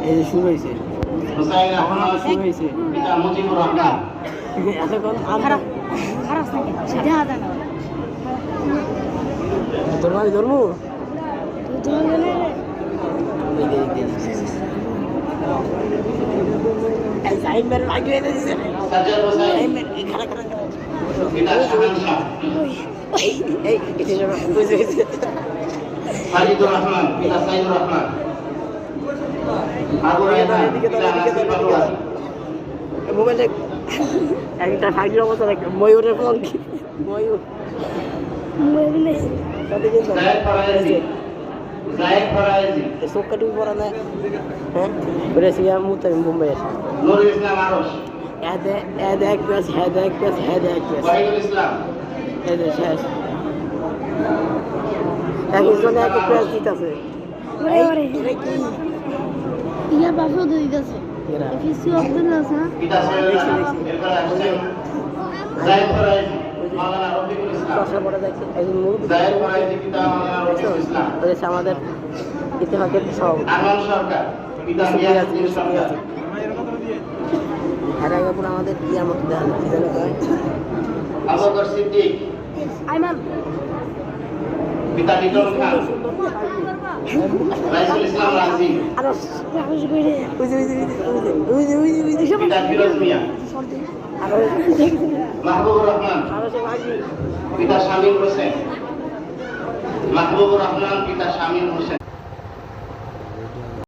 এই যে শুরু হয়েছে হুসাইন আহমদ শুরু হয়েছে পিতা মুজিবুর রহমান এতক্ষণ খারাপ খারাপ থাকে সেটা আদা না তোর ভাই ধর্ম তুই জানে সাইমের ভাগ্য এনে দিছে সাজ্জাদ হোসেন সাইমের খারাপ খারাপ পিতা শাহানশাহ এই এটা যেন বুঝে গেছে খালিদুর রহমান পিতা সাইদুর রহমান আবু রায়হান পিতা নাসির পাটোয়ারি মোবাইলে একটা ফাইলের অবস্থা দেখ ময়ূরের পঙ্খী ময়ূর মনে জায়েদ ফরায়েজি চোখটা টুপি পরা না হ্যাঁ ওটা সিয়া মুতাই মুম্বাইয়ের নুরুল ইসলাম আরশ এদ এক প্যাস হেদ এক প্যাস হেদ এক প্যাস ওয়াহিদুল ইসলাম এদের শেষ একজনে এক প্যাস দিতেছে ইয়া বাসও দিতেছে কিছু আব্দুল্লাহ আছে না পিতা সৈয়দ এরপর আসছেন জায়েদ ফরায়েজি মাওলানা রফিকুল ইসলাম চশমা পরে দেখছে একজন মুরব্বী জায়েদ ফরায়েজি পিতা মাওলানা রফিকুল ইসলাম ওদের আমাদের ইতিহাসের সভাপতি আরমান সরকার পিতা মিয়াজউদ্দিন সরকার আর একবার আমাদের ইয়ার মতো দেখা যায় কি জানো কয় আবু বকর সিদ্দিক আইমান পিতা লিটন খান রাইসুল ইসলাম রাজি আরো রাহুস কইরে উইজে পিতা ফিরোজ মিয়া আরো মাহবুবুর রহমান আরো সে ভাগি পিতা শামীম হোসেন মাহবুবুর রহমান পিতা শামীম হোসেন